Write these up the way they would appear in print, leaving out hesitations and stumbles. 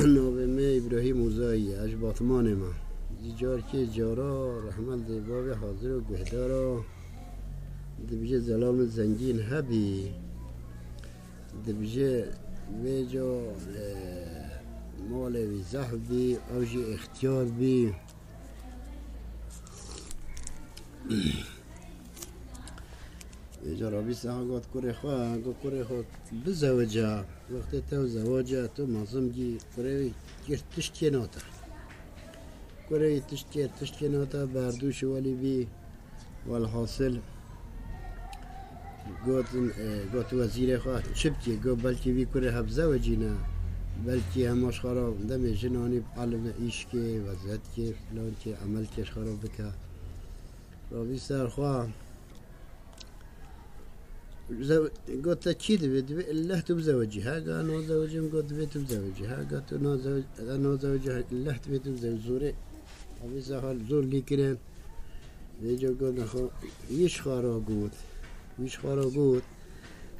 نوبه ابراهیم اوزایی اش باطمان ما جار که جارا رحمت باب حاضر و گهدارا دبیجه زلام زنجین هبی دبیجه ویجا مال وی زحبی اوجی اختیار بی ویجا رابی سها گاد کره خواه گو کره خواه بزوجه وقتی تو زواجه تو مازم گی کره گیر تشتی ناتا کره تشتی ناتا بردوش ولی بی والحاصل گوت وزیر خواه چبتی گو بلکی بی کره هب زوجی نه بلکی هماش خراب دم جنانی علم ایش که وزد که فلان که عمل کش خراب بکه رابی سر خواه قلت أكيد الله تبزوجي هاجا أنا زوجي قلت بيت بزوجي هاجا أنا زوجي الله تبيت بزوجي زوري أبي سهل زور لي كرين بيجو قلنا خو يش خارا قوت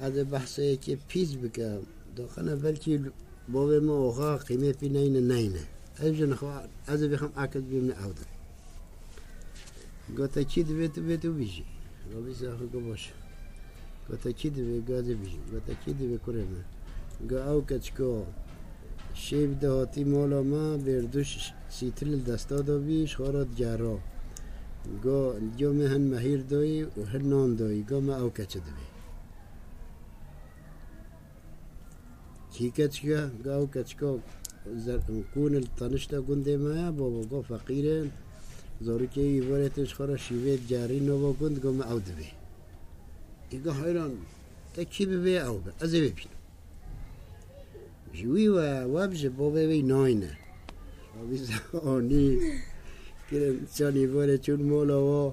هذا بحثه كي بيز بك دخلنا بلكي بابا ما أخا قيمة في نينة أجن خو هذا بيخم أكد بيمن عودة قلت أكيد بيت بيجي أبي سهل قباش قلت أكيد بيجي قلت أكيد بكرمه قا أو كتشكو شيب دهاتي مالا ما بردوش سيتل دستا بيش خارات جرا قا جو مهن مهير داي وهن نان داي قا ما أو كتش دبي كي كتشكا قا أو كتشكو كون الطنشتا قندي ما بابا قا فقيرين زاركي يبارتش خارا شيويت جاري نوا قند قا ما أو دبي يقول حيران تكيب بي أو بي أزي بيبين جوي وابج بابا بي ناينة رابي زهاني كده ساني بارا چون مولا و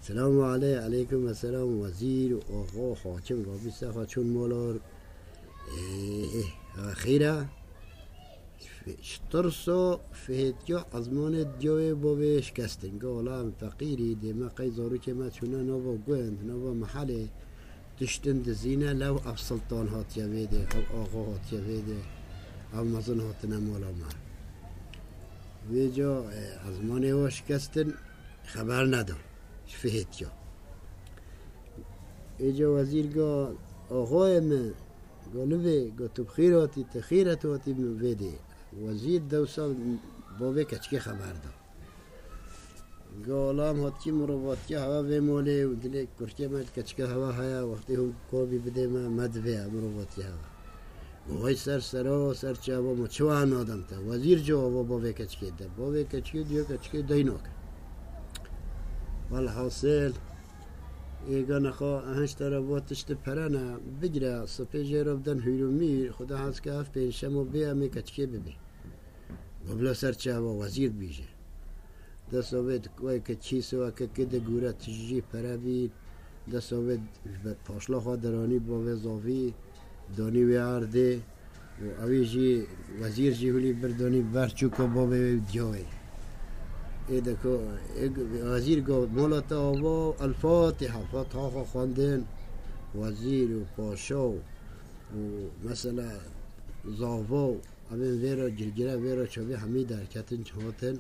سلام عليكم السلام وزير وآغا حاكم رابي سخا چون مولا خيرا شترسو فهتيا ازمان ديوه بابه شكستن قالا فقيري دي ما قيزارو که ما چونه نوا گوند نوا محله تشتن دزينه لو اب سلطان هاتيا ويده او آغا هاتيا ويده او مزن هاتنا مولا ما ويجا ازمانه و شكستن خبر ندان فهتيا ايجا وزير قال آغا من قالوا قال تبخيراتي تخيراتي من ويده وزیر دو سال بابه کچکی خبر داد گالام هات کی مروات که هوا و موله و دل کرچه مد کچکه هوا هیا وقتی هم کوبی بده ما مدوه مروات هوا وای سر چاوا ما چوان آدم تا وزیر جواب بابه کچکی ده بابه کچکی دیو کچکی دیناک والحاصل ایگان خو اهنش تراباتش پرنا بگیره سپیجه رو بدن هیرومیر خدا هست که هفت پینشم و بیامی کچکی ببی ببلا سر چاوا وزیر بیجه دستاوید کوی که چیسو که کده گوره تجی پره بید دستاوید پاشلا خواه درانی با وزاوی دانی وی عرده و اوی جی وزیر جی هلی بردانی برچو که با دیوی ایده که وزیر گفت مولاتا آوا الفاتحه فاتحه خواندن وزیر و پاشا و مثلا زاوا اوین ویرا جرگره ویرا چوبی همی درکتن چهاتن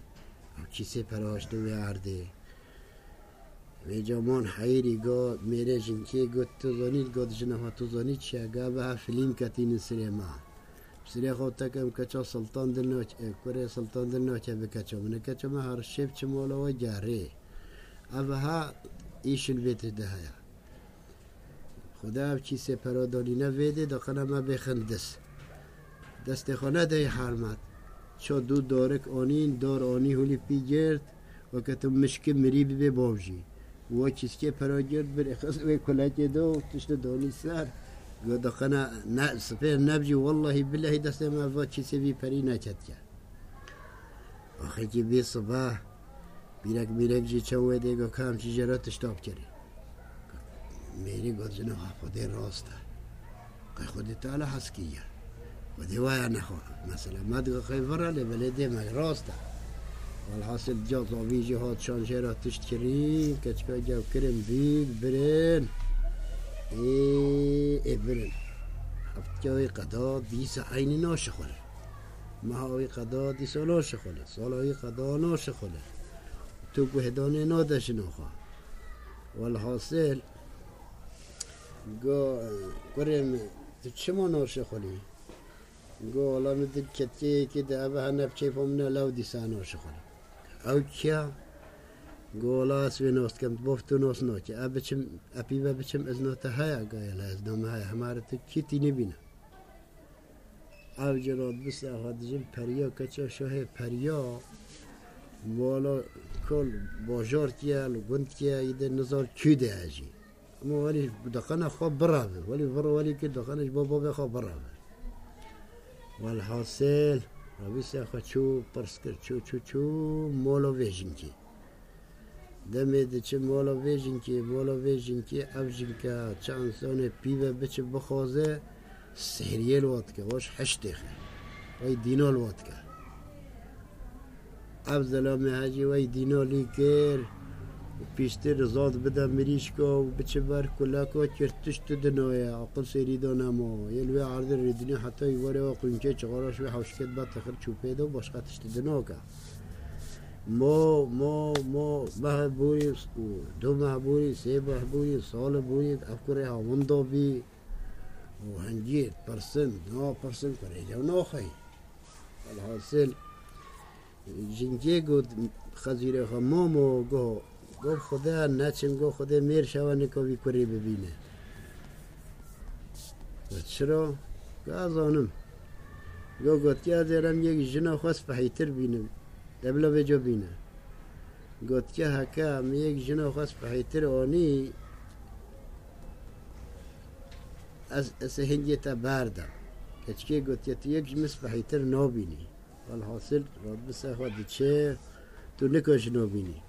کیسه پراشته و عرده و جامان حیری گا میره جنکی گفت تو زانید گفت جنها تو زانید چه گا به فیلم کتین سینما سری خود تکم کچا سلطان دلنا کره سلطان دلنا چه بکچا من کچا ما هر شب چه مولا و جاره اوها ایش البیت ده هیا خدا اب چی سپرادانی نویده داخل ما بخندس دست خانه ده حرمت چا دو دارک آنین دار آنی هولی پی گرد و کتم مشک مریب به باوجی و چیز که پرا گرد بر اخص و کلاتی دو تشت دانی سر گفت خنا سپر نبجی والله بالله دست ما و چیزی بی پری نچت کرد آخه که بی صبح بیرک جی چوه دیگه کام چی جرات اشتاب کردی میری گفت جنو خودی راسته خودی تعالی حسکیه و دیوای نخواه مثلا ما دیگه خیفره لبلده ما راسته والحاصل جا زاویجی هات شانشه را تشت کریم کچکا جاو کرم بیگ برن برن هفته‌های قدا دیس عینی ناشخوله ماه‌های قدا دیس ناشخوله سال‌های قدا ناشخوله تو گهدانه نادش نخوا والحاصل گو قرم چما ناشخولی گو الله مدد کتی که دعوه هنب چه فهمنا لو دیسا ناشخوله او کیا گولا اسوی نوست کم بفتو نوست نوچه ابچم اپیبه بچم از نوته هیا گایل از نامه هیا هماره تو کیتی نبینه او جراد بس اخوادجم پریا کچا شاه پریا والا کل باجار کیا لگند کیا ایده نظار کیده اجی اما ولی دقنه خواب برابر ولی که دقنش بابا بخواب برابر والحاصل رابیس اخواد چو پرس کرد چو مولا ویجن کی دمه چه مولا ویژن که افجن که چه انسان پیوه بچه بخوازه سهریه الواد که واش حشته خه وی دینا الواد که افضل هاجی وی دینا لی کر پیشتر رزاد بده مریش که و بچه بر کلا که کرتش تدنوه عقل سری دانمو یلوی عرض ریدنی حتی یواره و قیمچه چغاراش و حوشکت با تخر چوپه دو باشقتش تدنو که ما محبوری دو محبوری سه محبوری سال بوری افکار همان دو بی و هنجیر پرسن نا پرسن کنه جو ناخی الحاصل جنگی گود خزیره خمامو گو خدا نچم گو خدا میر شوانه که بی کری ببینه و چرا؟ که از آنم گفت که از ایران یک جنا خواست فحیتر بینم دبلا بجا بینه گفت که هکا می یک جنا خواست فحیتر آنی از هنگی تا بردم کچکی گفت که تو یک جمس فحیتر نابینی والحاصل راد بسه خواهد چه تو نکاش نابینی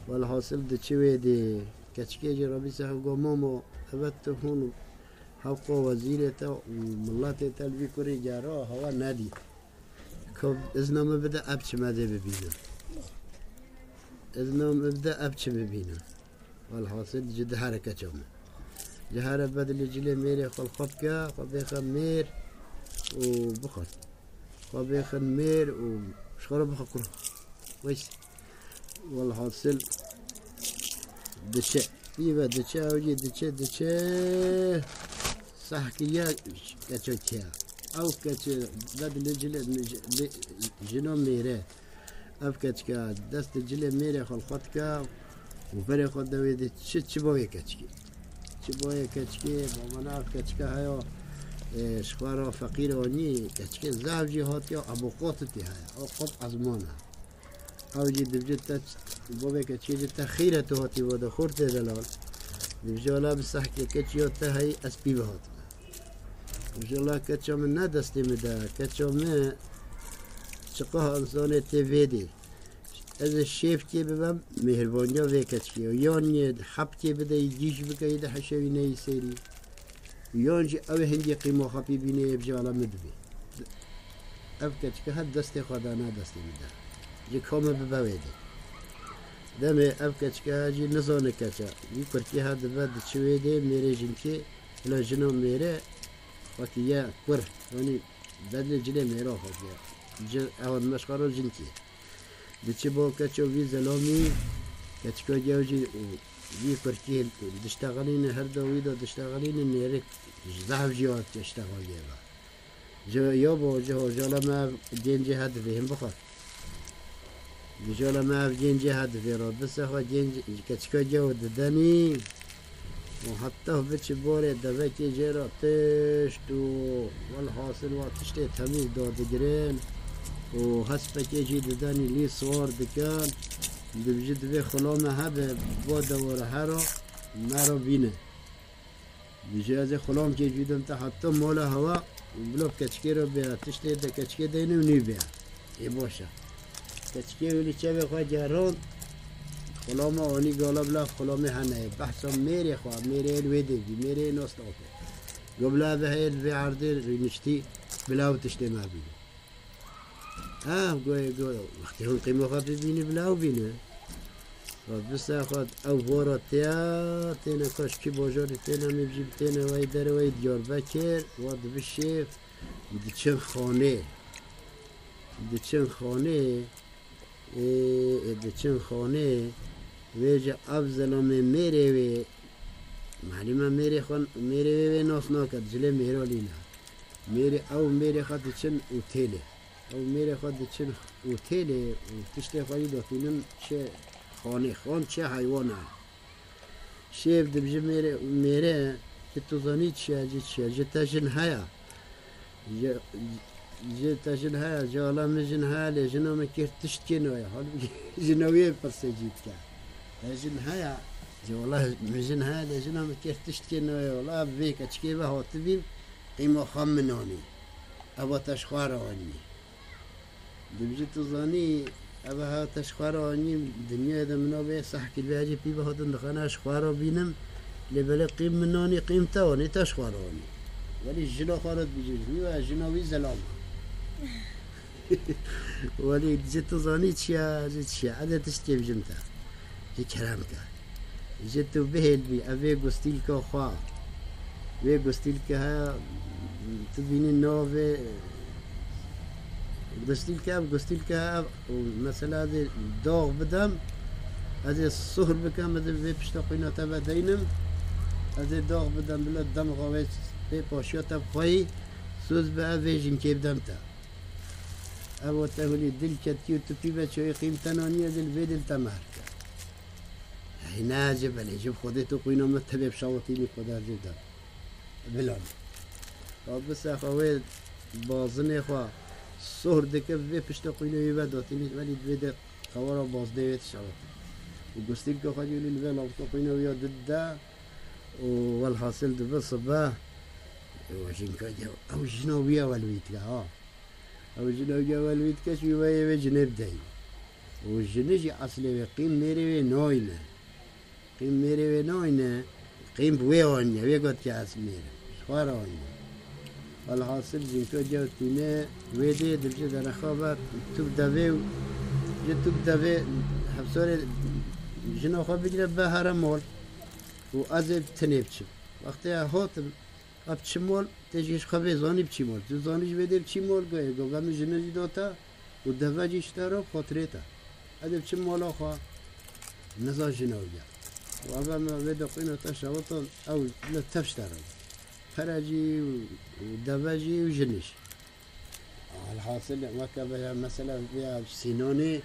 والحاصل دچه ویدی کچکی جا رابی سه گو مامو اوت تو هون حقا وزیرتا و ملت تلوی کری جارا هوا ندید که ازنامه بده اب چه مده ببینم ازنامه بده اب چه ببینم والحاصل جد حرکت چمه جهاره بدل جلی میره خال خب که خب بیخم میر و بخور خب بیخم میر و شخوره بخور کرو ویس والحاصل دچه بیوه دچه اوجی دچه صحکیه کچو کیا او کچه بدل جلی جنو میره اف کچکا دست جلی میره خال خود که و بره خود دویده چه باید کچکی چه باید کچکی با مناف کچکا هیا شخوارا فقیر آنی کچکی زوجی هات که ابو قاطتی هیا او قط ازمانه او جی دبجه تا بابا کچکی جتا خیره تو هاتی بادا خورت دلال دبجه والا بسحکی کچی هاتا هی اسپی بهات دبجه والا کچا من ندستی مده کچا من چقه انسان تیویدی از شیف که ببم مهربانی ها ویکت که یعنی حب که بده یجیش بکه ده حشوی نی سری یعنی او هندی قیمه خبی بینه بجالا مدبی اف کچ که هر دست خدا نه دستی میده جی کامه ببویده دمه اف کچ که جی نزانه کچا یی کرکی ها دبد چویده میره جنکی الا جنو میره وقتی یا پر یعنی بدل جله میره خواهد اول مشکارو جنکی دچه با کچو وی زلامی کچکا جوجی وی کرکی دشتغلین هر دوی دا دشتغلین نیره زحف جیات دشتغلی با یا با جالا ما جنجی هد فهم بخور جالا ما جنجی هد فیراد بس خوا جنج کچکا جو ددنی و حتی بچه باره دوکی جرا تشت و والحاصل و تشتی تمیز دادگرین و هست بکی جی ددانی لی سوار دکان دبجد به خلامه هبه با دواره هرا مرا بینه بیجه از خلام که جیدم تا حتی مولا هوا بلوب کچکی رو بیا تشتی ده کچکی دینه و نی بیا ای باشه کچکی ولی چه بخواه جران خلامه آنی گالا بلا خلامه هنه بحثا میره خواه میره الویده بی میره ناست آفه قبلا به هیل به عرده رینشتی بلاو تشتی ما بینه گوی وقتی هم قیمه خواه ببینی بلاو بینه بس خود او بارا تینا کاش کی باجاری تینا میبجیم تینا وی در وی دیار بکر واد بشیف دچن خانه ویجا افضلام میره وی معلومه میره وی ناس ناکد جله میره لینا میره خود دچن اوتیله او میره خود دچن اوتیله و تشتی خواهی داتینم چه خان چه حیوانه شیف دبجه میره که تو زانی چیه جه تشن هیا جه تشن هیا جه حالا مجن هیا لی جنو مکر تشت کنوی حال جنویه پرسه جید که تشن هیا جه والله مجن هیا لی جنو مکر تشت کنوی والله ببیکه چکی به هاتبیم قیمه خام منانی ابا تشخوار آنی دبجه تو زانی ابا ها تشخوار آنی دنیا ده منو به صحکی بیاجی پی به هاتن دخانه اشخوار بینم لبلا قيم مناني قيم تاوني تشخراني ولي الجنا خارج بيجي و جناوي زلام ولي جت زاني تشيا عدد تشتي بجمتا جي كلامك جت بهل بي افي غوستيلكا خوا وي غوستيلكا تبيني نوفي غوستيلكا مثلا هذه داغ بدم هذه الصهر بكم هذا في بشتاقينا تبع دينم هذا داغ بدم بلا دم غويت في باشياتا بخوي سوز بقى فيجن كيف دمتا أبو تقولي دل كتير تبيبة شوي قيم تنانية دل في دل تماركا هنا جبل جب خديتو قينا متبع بشاوطيني خدا جدا بلان بس أخوي بازن خوا الصهر دكب في بشتاقينا يبدأتني ولي في خوارا بازديت شاوطي وقستيل كخاجي للفيل أبطاقينا ويا ضده والحاصل ده بالصباح وشين كاجا أو جنوبيا والويتكا أو جنوبيا والويتكا شوية بجنب داي والجنجي أصلي قيم ميري نوينة قيم بويونيا ويقعد كاس ميري شخارونيا والحاصل جين كاجا تينا ويدي درجة درخابات تبدأ في حبسوري جنو خو بگیره به هرمول و از تنیبچم وقتی هاتم اب چمول تجیش خو بزانی بچیمول تو زانیش بده بچیمول گه گم جنوی دوتا و دواجیش دارو خاطرتا ادب چمول خو نزا جنویا و اول ما بده قینو تشاوتون او لتفش دارو فرجی و دواجی و جنش الحاصل وكبه مثلا فيها سينوني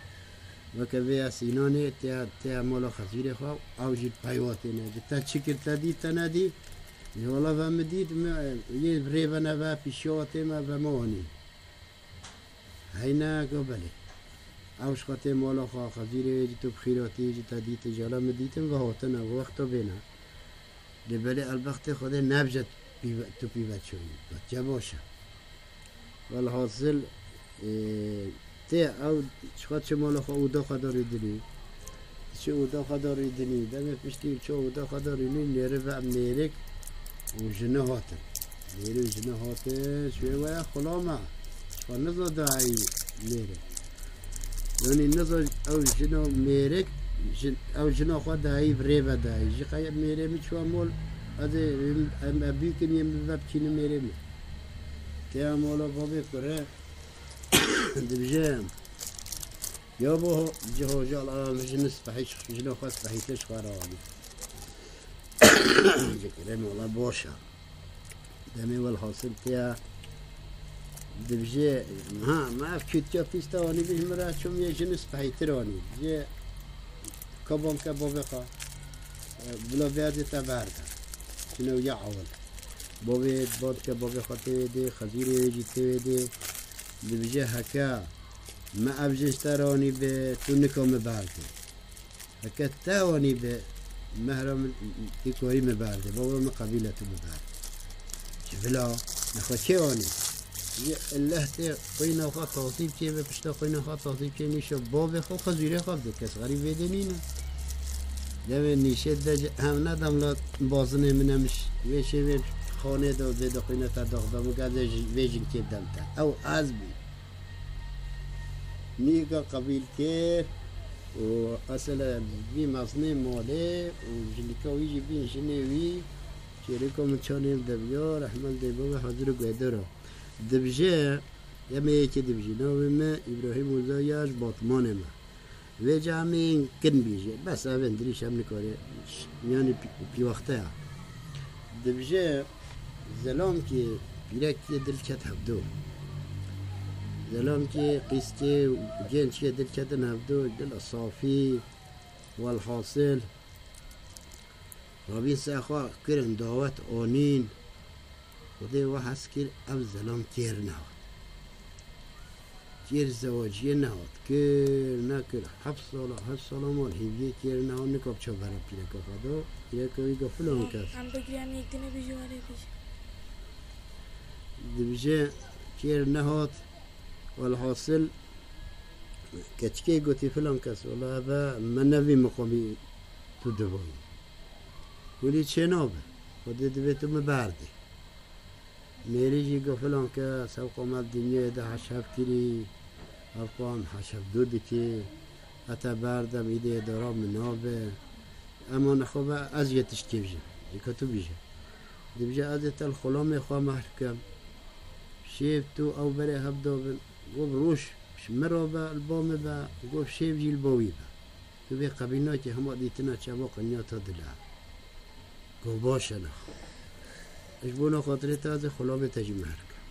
وكبه سينوني تيا مولا خزيري خو او جيت بايواتنا جتا شكر تدي تنادي والله فمديد يبريبنا با بيشوتي ما بموني هينا قبلي او شخطي مولا خزيري جتو بخيراتي جتا دي تجالا مديتم وهوتنا وقتو بينا لبلي البخت خده نبجت تو بيبت شوي جبوشا والحاصل ته او شخص شمال خو اودا خداری دنی چه اودا خداری دنی دم پشتی چه اودا خداری نی نره و میرک و جنه هاته نره جنه هاته شوی ویا خلامه و نزا دایی نره یعنی نزا او جنه میرک او جنه خو دایی بره و دایی جی خیلی میره میچوا مول از ابی کنیم باب چینه میره می ته مولا بابی کره دبجام يابو جهو جال مجنس بحيش جنو خاص بحيتش خاراني ذكرني والله بوشا دمي والحاصل تيا دبجي ها ما كنت بيستواني بيش مرا شوم يجنس بحيتراني جي كبون كبوبقا بلا بيادي تبارك شنو يعول بوبي بود كبوبقا تيدي خزيري جي تيدي دبجه هكا ما أبجش تراني بتونكو مبارده هكا تاوني بمهرم تيكوري مبارده بابا ما قبيلة مبارده شفلا نخو كيواني الله تي قينا وخا توصيب كي بشتا قينا خا توصيب كي نيشو بابا خو خزيري خا بده كس غريب بدنينا دم نيشه ده هم ندم لا بازنه منمش ويشه خانه دو زده قينا تداخدم وقاعد ويجن كيف دمتا او ازبي نيجا قبيل كيف و اصلا بی مصنع ماله و جلیکاوی جی بین شنوی چیرکو مچانیم دبیا رحمل دیبا و حضور گویده را دبجه یمی یکی دبجه ناوی ما ابراهیم وزایش باطمانه ما و جامعین کن بیجه بس اوین دریش هم نکاره یعنی پی وقته دبجه زلام که بیرک که دل کت هفدو زلام که قیستی جنج که دل کت هفدو دل صافی والحاصل رابين ساخوا كرن دعوات آنين وده وحس كر أب زلام كير نهاد كير زواجية نهاد كير نكر حفظ صلاة مال هيبية كير نهاد نكاب چا برا پیرکا خدا پیرکا ويگا فلان کس هم بگیرم یک دنه بجواره بیشه دبجه كير نهاد والحاصل كتشكي قوتي فلان کس والله أبا من نبي مقامي تدبوي ولی چه نابه خودت دویتو مبرده میری جی گفلان که سوق آمد دنیا ده حشب کری افقام حشب دو که حتی بردم ایده دارا منابه اما نخوابه از یتش که بجه یکا تو بجه دی بجه از تل خلام خواه محرکم شیف تو او بره هب دابن گفت روش مرابه البامه با گفت شیف جی الباوی با تو بی قبینا که همه دیتنا چه واقع نیاتا دلها گو باشه نخ اجبونا خاطره تازه خلامه تجی مهر کن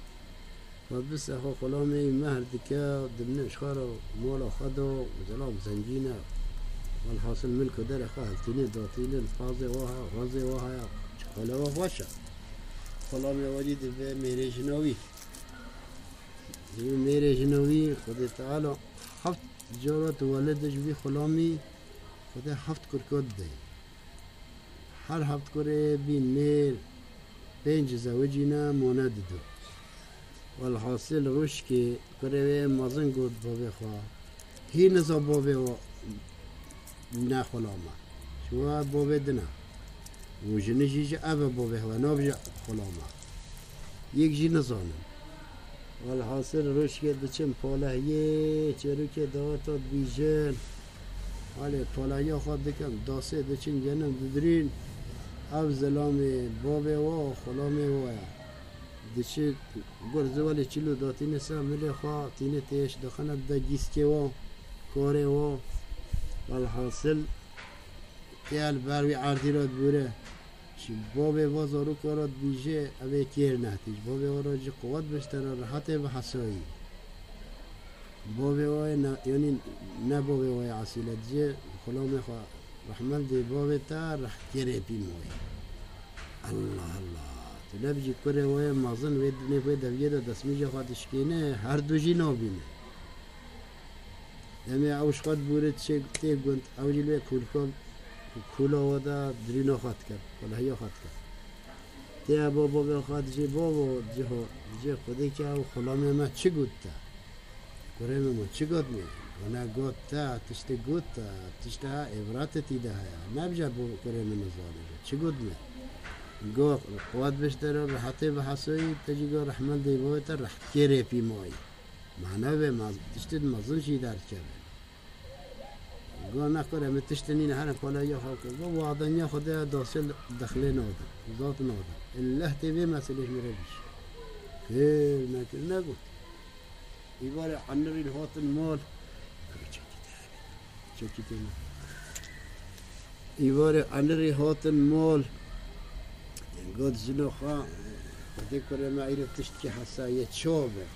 خود بس اخو خلامه مهر دکه دمنه اشخارا مولا خدا و زلام زنجینه والحاصل ملکو در اخواه هلتینه داتینه فازه واها غازه واها چخاله واه باشه خلامه وجید به میره جنوی میره جنوی خود تعالی هفت جارات والدش بی خلامی خود هفت کرکات ده هر هفت کره بین میر 5 زوجینا موند دو والحاصل روش که کره مازن گود بابه خواه هی نزا بابه و نه خلامه شو بابه دنا و جنه جیجه ابا بابه و نابجه خلامه یک جی نزانم والحاصل روش که دچم پاله یه چرو که داتاد بیجن حالی پاله یا خواد دکم داسه دچن جنم ددرین او زلام بابه و خلامه و دچه گرزه ولی چلو داتین سا ملی خواه تینه تیش دخنه دا گیسکه و کاره و والحاصل تیال بروی عردی راد بوره چی بابه و زارو کارات بیجه اوه کیر نهتیج بابه و را جی قوت بشتر راحته و حسایی بابه و یعنی نه بابه و عسیلت جه خلامه خواه رحمل دی بابه تا رح کره پی موی الله الله تو نبجی کره وی مازن وید نفوی دویه دا دسمی جا خوادش کنه هر دو جی نابینه دمی اوش خواد بوره چه تی گوند او جلوی کولکان کولا ودا درینا خواد کرد کلاهیا خواد کرد تی بابا خواد جی بابا جی خودی که او خلامه ما چی گود تا کره ما چی گود می ونا گود تا تشت گود تا تشت ها عبرات تیده ها نبجا بو کره من نزانه چی گود می گو قوات بشتر راحته و حسایی تجی گو رحمت دی بابا تا رح کره پی مایی معنی به تشتد مزن شی درد کرده گو نکره می تشتنین هر پالا یا خاک گو وعدنیا خدا داخل دخله ناده ذات ناده الله تبی مسئلهش میره بیش خیر نکر نگو ایوار عنری الهات المال چکیده ایوار عنری هات المال قد زنو خا خدي ما عيرف تشتكي حساية شوبة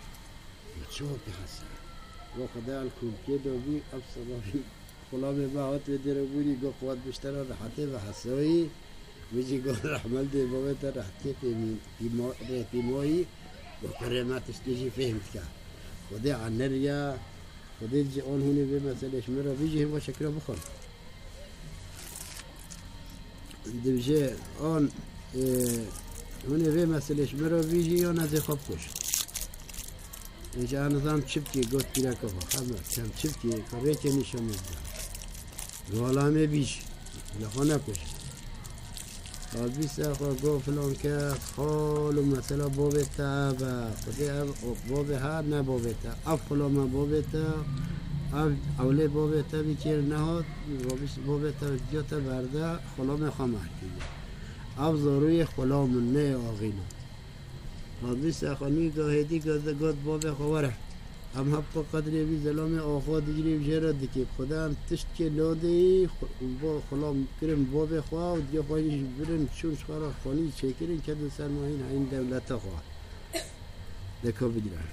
حسا وخدا الكل كده بي أبصر في خلامي باهات ودربوني جو قوات بشترى رحتي بحسوي ويجي جو رحمل دي بويتا رحتي في موي وكره ما تشتجي فهمت كا خدي عن نريا خدي جي اون هوني بمثل شمرة بيجي هو شكله بخل دبجي اون هوني في مثل شمرة بيجي يونا زي خبكش إذا نظام شبكي قلت كذا كفا خمر كم شبكي كريت نشام الدم غلامي بيش لخنا كش البيسة خو فلان كات خالو مثلا بوبتا با خدي بوبها نه بوبتا أفلا ما بوبتا اوله بابه تا بیچیر نهاد بابه تا جاتا برده خلام خمر کیه او زاروی خلام نه آغینو حادی سخانی گاهدی گاد بابه خواره هم حبق قدری بی ظلام آخوا دیگری بجرد دیگه خدا هم تشت که لاده با خلام کرن بابه خواه و دیگه خواهیش برن چونش خواه خانی چه کرن که دو سرماهین این دولت خواه دکا بگیرن